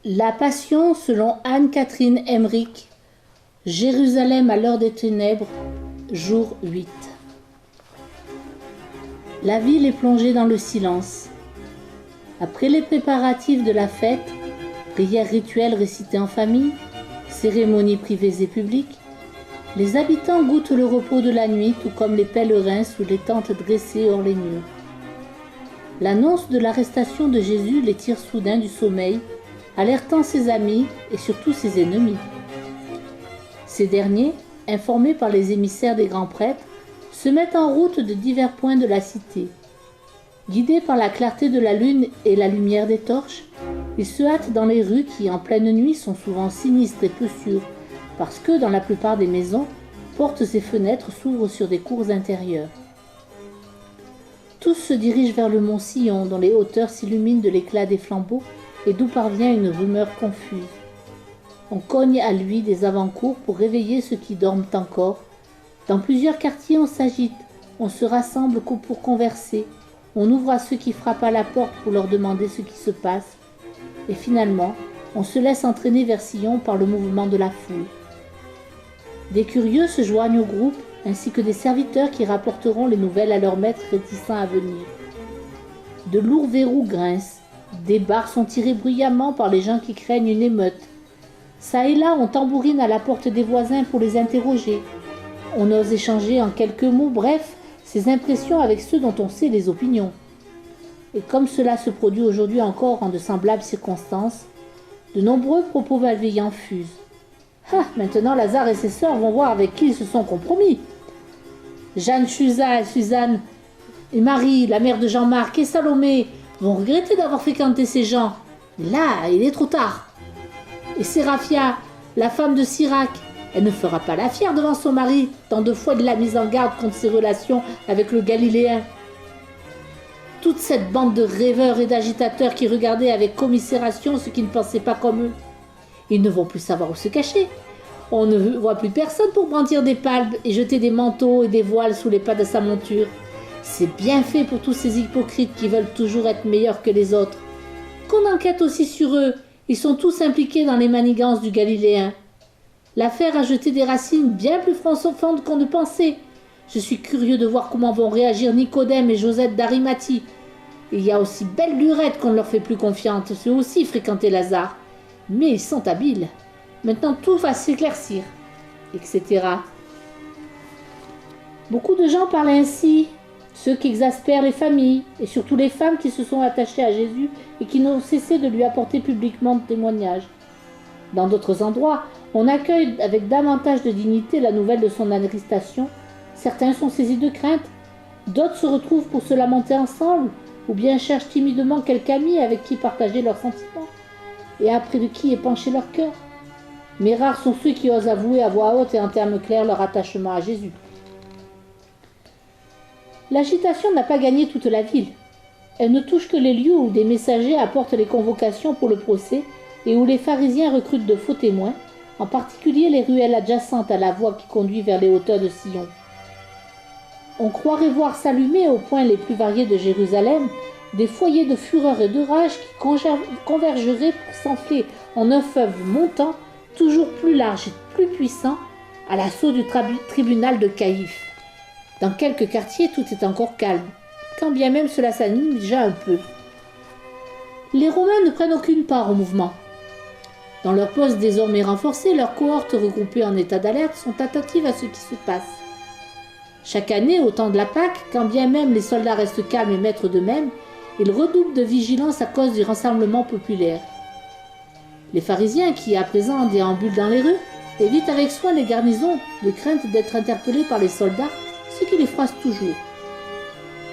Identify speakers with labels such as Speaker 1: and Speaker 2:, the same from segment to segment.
Speaker 1: La Passion selon Anne-Catherine Emmerich, Jérusalem à l'heure des ténèbres, jour 8. La ville est plongée dans le silence. Après les préparatifs de la fête, prières rituelles récitées en famille, cérémonies privées et publiques, les habitants goûtent le repos de la nuit, tout comme les pèlerins sous les tentes dressées hors les murs. L'annonce de l'arrestation de Jésus les tire soudain du sommeil, alertant ses amis et surtout ses ennemis. Ces derniers, informés par les émissaires des grands prêtres, se mettent en route de divers points de la cité. Guidés par la clarté de la lune et la lumière des torches, ils se hâtent dans les rues qui, en pleine nuit, sont souvent sinistres et peu sûres, parce que, dans la plupart des maisons, portes et fenêtres s'ouvrent sur des cours intérieures. Tous se dirigent vers le mont Sion, dont les hauteurs s'illuminent de l'éclat des flambeaux et d'où parvient une rumeur confuse. On cogne à lui des avant-cours pour réveiller ceux qui dorment encore. Dans plusieurs quartiers, on s'agite, on se rassemble pour converser, on ouvre à ceux qui frappent à la porte pour leur demander ce qui se passe, et finalement, on se laisse entraîner vers Sion par le mouvement de la foule. Des curieux se joignent au groupe, ainsi que des serviteurs qui rapporteront les nouvelles à leurs maîtres réticents à venir. De lourds verrous grincent, des barres sont tirées bruyamment par les gens qui craignent une émeute. Ça et là, on tambourine à la porte des voisins pour les interroger. On ose échanger en quelques mots, bref, ses impressions avec ceux dont on sait les opinions. Et comme cela se produit aujourd'hui encore en de semblables circonstances, de nombreux propos malveillants fusent. Ah, maintenant Lazare et ses sœurs vont voir avec qui ils se sont compromis. Jeanne Chusa et Suzanne et Marie, la mère de Jean-Marc et Salomé, vont regretter d'avoir fréquenté ces gens. Mais là, il est trop tard. Et Séraphia, la femme de Sirac, elle ne fera pas la fière devant son mari, tant de fois il l'a mise en garde contre ses relations avec le Galiléen. Toute cette bande de rêveurs et d'agitateurs qui regardaient avec commisération ceux qui ne pensaient pas comme eux. Ils ne vont plus savoir où se cacher. On ne voit plus personne pour brandir des palmes et jeter des manteaux et des voiles sous les pas de sa monture. C'est bien fait pour tous ces hypocrites qui veulent toujours être meilleurs que les autres. Qu'on enquête aussi sur eux, ils sont tous impliqués dans les manigances du Galiléen. L'affaire a jeté des racines bien plus profondes qu'on ne pensait. Je suis curieux de voir comment vont réagir Nicodème et Josette d'Arimathie. Il y a aussi belle lurette qu'on ne leur fait plus confiance, ceux aussi fréquentaient Lazare. Mais ils sont habiles. Maintenant tout va s'éclaircir, etc. Beaucoup de gens parlent ainsi, ceux qui exaspèrent les familles, et surtout les femmes qui se sont attachées à Jésus et qui n'ont cessé de lui apporter publiquement de témoignages. Dans d'autres endroits, on accueille avec davantage de dignité la nouvelle de son arrestation. Certains sont saisis de crainte, d'autres se retrouvent pour se lamenter ensemble, ou bien cherchent timidement quelque ami avec qui partager leurs sentiments, et après de qui est penché leur cœur. Mais rares sont ceux qui osent avouer à voix haute et en termes clairs leur attachement à Jésus. L'agitation n'a pas gagné toute la ville. Elle ne touche que les lieux où des messagers apportent les convocations pour le procès et où les pharisiens recrutent de faux témoins, en particulier les ruelles adjacentes à la voie qui conduit vers les hauteurs de Sion. On croirait voir s'allumer aux points les plus variés de Jérusalem des foyers de fureur et de rage qui convergeraient pour s'enfler en un fleuve montant, toujours plus large et plus puissant, à l'assaut du tribunal de Caïphe. Dans quelques quartiers, tout est encore calme, quand bien même cela s'anime déjà un peu. Les Romains ne prennent aucune part au mouvement. Dans leur poste désormais renforcé, leurs cohortes regroupées en état d'alerte sont attentives à ce qui se passe. Chaque année, au temps de la Pâque, quand bien même les soldats restent calmes et maîtres d'eux-mêmes, ils redoublent de vigilance à cause du rassemblement populaire. Les pharisiens, qui à présent déambulent dans les rues, évitent avec soin les garnisons, de crainte d'être interpellés par les soldats, ce qui les froisse toujours.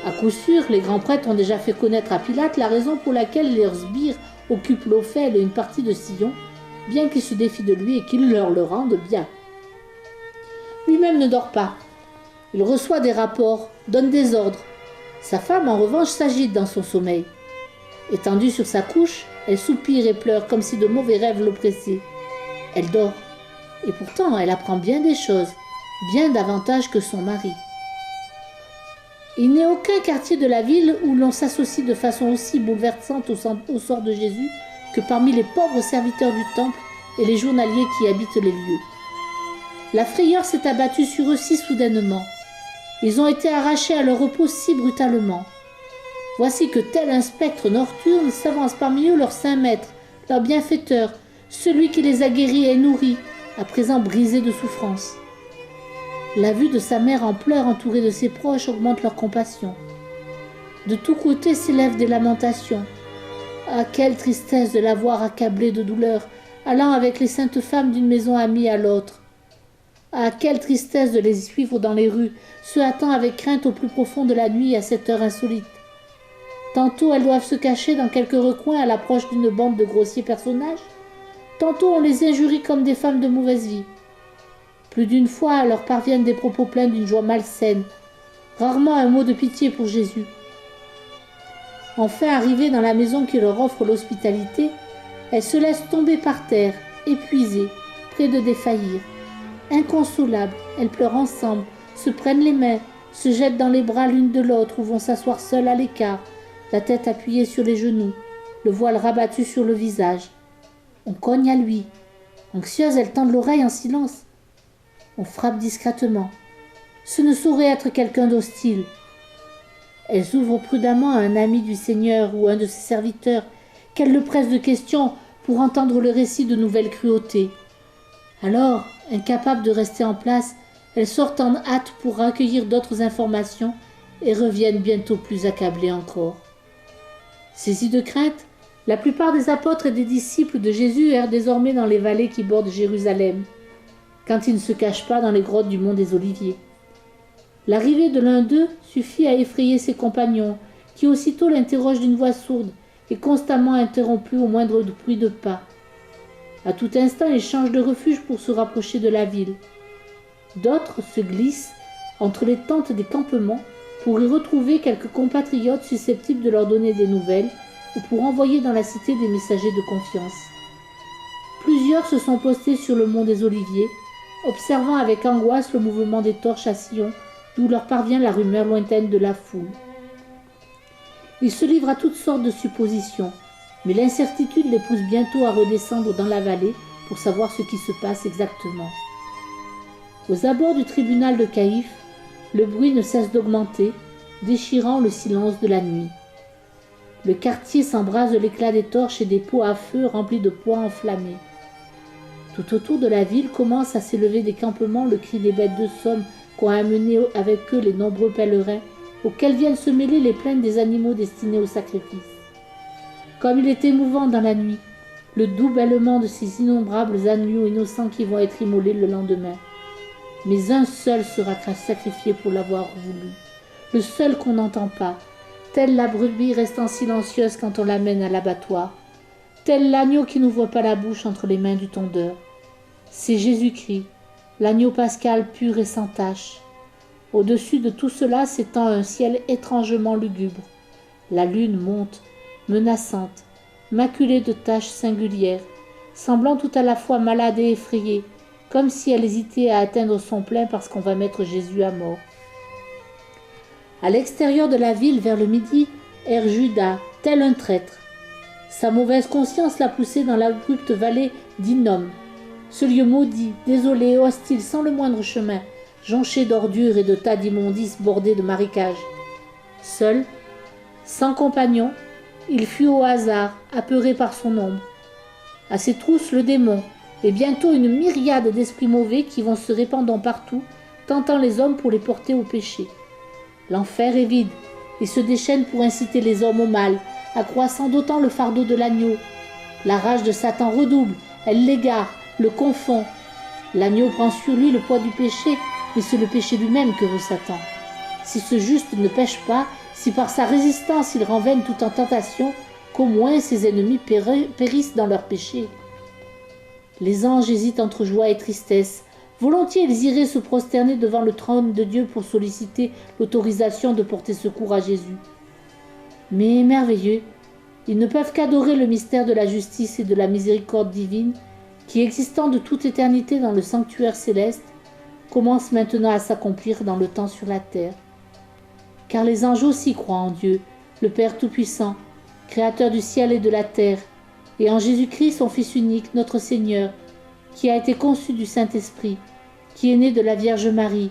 Speaker 1: À coup sûr, les grands prêtres ont déjà fait connaître à Pilate la raison pour laquelle leurs sbires occupent l'Ophel et une partie de Sion, bien qu'ils se défient de lui et qu'ils leur le rendent bien. Lui-même ne dort pas. Il reçoit des rapports, donne des ordres. Sa femme, en revanche, s'agite dans son sommeil. Étendue sur sa couche, elle soupire et pleure comme si de mauvais rêves l'oppressaient. Elle dort. Et pourtant, elle apprend bien des choses, bien davantage que son mari. Il n'est aucun quartier de la ville où l'on s'associe de façon aussi bouleversante au sort de Jésus que parmi les pauvres serviteurs du temple et les journaliers qui habitent les lieux. La frayeur s'est abattue sur eux si soudainement. Ils ont été arrachés à leur repos si brutalement. Voici que tel un spectre nocturne s'avance parmi eux leur saint maître, leur bienfaiteur, celui qui les a guéris et nourris, à présent brisés de souffrance. La vue de sa mère en pleurs entourée de ses proches augmente leur compassion. De tous côtés s'élèvent des lamentations. Ah, quelle tristesse de la voir accablée de douleur, allant avec les saintes femmes d'une maison amie à l'autre. Ah, quelle tristesse de les suivre dans les rues, se hâtant avec crainte au plus profond de la nuit à cette heure insolite. Tantôt elles doivent se cacher dans quelque recoin à l'approche d'une bande de grossiers personnages, tantôt on les injurie comme des femmes de mauvaise vie. Plus d'une fois leur parviennent des propos pleins d'une joie malsaine, rarement un mot de pitié pour Jésus. Enfin arrivées dans la maison qui leur offre l'hospitalité, elles se laissent tomber par terre, épuisées, près de défaillir. Inconsolables, elles pleurent ensemble, se prennent les mains, se jettent dans les bras l'une de l'autre ou vont s'asseoir seules à l'écart, la tête appuyée sur les genoux, le voile rabattu sur le visage. On cogne à lui. Anxieuses, elles tendent l'oreille en silence. On frappe discrètement. Ce ne saurait être quelqu'un d'hostile. Elles ouvrent prudemment à un ami du Seigneur ou un de ses serviteurs, qu'elles le pressent de questions pour entendre le récit de nouvelles cruautés. Alors, incapables de rester en place, elles sortent en hâte pour recueillir d'autres informations et reviennent bientôt plus accablées encore. Saisis de crainte, la plupart des apôtres et des disciples de Jésus errent désormais dans les vallées qui bordent Jérusalem, quand ils ne se cachent pas dans les grottes du mont des Oliviers. L'arrivée de l'un d'eux suffit à effrayer ses compagnons, qui aussitôt l'interrogent d'une voix sourde et constamment interrompue au moindre bruit de pas. À tout instant, ils changent de refuge pour se rapprocher de la ville. D'autres se glissent entre les tentes des campements pour y retrouver quelques compatriotes susceptibles de leur donner des nouvelles ou pour envoyer dans la cité des messagers de confiance. Plusieurs se sont postés sur le mont des Oliviers, observant avec angoisse le mouvement des torches à Sion, d'où leur parvient la rumeur lointaine de la foule. Ils se livrent à toutes sortes de suppositions, mais l'incertitude les pousse bientôt à redescendre dans la vallée pour savoir ce qui se passe exactement. Aux abords du tribunal de Caïphe, le bruit ne cesse d'augmenter, déchirant le silence de la nuit. Le quartier s'embrase de l'éclat des torches et des pots à feu remplis de pois enflammés. Tout autour de la ville commence à s'élever des campements le cri des bêtes de somme qu'ont amené avec eux les nombreux pèlerins, auxquels viennent se mêler les plaintes des animaux destinés au sacrifice. Comme il est émouvant dans la nuit, le doux bêlement de ces innombrables agneaux innocents qui vont être immolés le lendemain. Mais un seul sera sacrifié pour l'avoir voulu, le seul qu'on n'entend pas, telle la brebis restant silencieuse quand on l'amène à l'abattoir, tel l'agneau qui n'ouvre pas la bouche entre les mains du tondeur. C'est Jésus-Christ, l'agneau pascal pur et sans tache. Au-dessus de tout cela s'étend un ciel étrangement lugubre. La lune monte, menaçante, maculée de taches singulières, semblant tout à la fois malade et effrayée, comme si elle hésitait à atteindre son plein parce qu'on va mettre Jésus à mort. À l'extérieur de la ville, vers le midi, erre Judas, tel un traître. Sa mauvaise conscience l'a poussé dans l'abrupte vallée d'Hinnom, ce lieu maudit, désolé et hostile, sans le moindre chemin, jonché d'ordures et de tas d'immondices bordés de marécages. Seul, sans compagnon, il fut au hasard, apeuré par son ombre. À ses trousses le démon, et bientôt une myriade d'esprits mauvais qui vont se répandant partout, tentant les hommes pour les porter au péché. L'enfer est vide, et se déchaîne pour inciter les hommes au mal, accroissant d'autant le fardeau de l'agneau. La rage de Satan redouble, elle l'égare, le confond. L'agneau prend sur lui le poids du péché, mais c'est le péché lui-même que veut Satan. Si ce juste ne pêche pas, si par sa résistance il rend vaine toute tentation, qu'au moins ses ennemis périssent dans leur péché. Les anges hésitent entre joie et tristesse. Volontiers ils iraient se prosterner devant le trône de Dieu pour solliciter l'autorisation de porter secours à Jésus. Mais merveilleux, ils ne peuvent qu'adorer le mystère de la justice et de la miséricorde divine qui, existant de toute éternité dans le sanctuaire céleste, commence maintenant à s'accomplir dans le temps sur la terre. Car les anges aussi croient en Dieu, le Père Tout-Puissant, Créateur du ciel et de la terre, et en Jésus-Christ, son Fils unique, notre Seigneur, qui a été conçu du Saint-Esprit, qui est né de la Vierge Marie,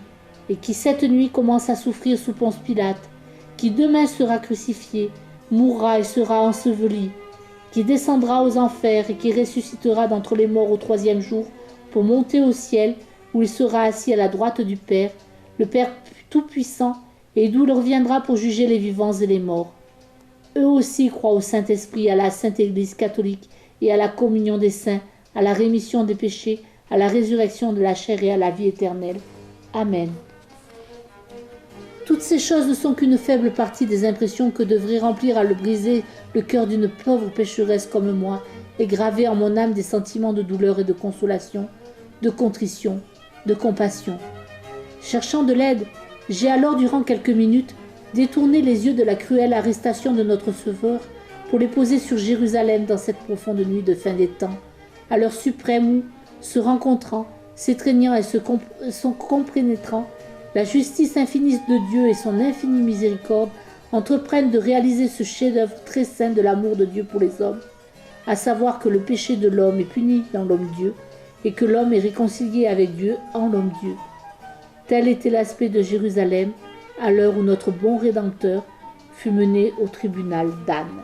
Speaker 1: et qui cette nuit commence à souffrir sous Ponce Pilate, qui demain sera crucifié, mourra et sera enseveli, qui descendra aux enfers et qui ressuscitera d'entre les morts au 3e jour pour monter au ciel, où il sera assis à la droite du Père, le Père Tout-Puissant, et d'où il reviendra pour juger les vivants et les morts. Eux aussi croient au Saint-Esprit, à la Sainte Église catholique et à la communion des saints, à la rémission des péchés, à la résurrection de la chair et à la vie éternelle. Amen. Toutes ces choses ne sont qu'une faible partie des impressions que devrait remplir à le briser le cœur d'une pauvre pécheresse comme moi et graver en mon âme des sentiments de douleur et de consolation, de contrition, de compassion. Cherchant de l'aide, j'ai alors durant quelques minutes détourné les yeux de la cruelle arrestation de notre Sauveur pour les poser sur Jérusalem dans cette profonde nuit de fin des temps, à l'heure suprême où, se rencontrant, s'étreignant et se compénétrant, la justice infinie de Dieu et son infinie miséricorde entreprennent de réaliser ce chef-d'œuvre très saint de l'amour de Dieu pour les hommes, à savoir que le péché de l'homme est puni dans l'homme-Dieu et que l'homme est réconcilié avec Dieu en l'homme-Dieu. Tel était l'aspect de Jérusalem à l'heure où notre bon Rédempteur fut mené au tribunal d'Anne.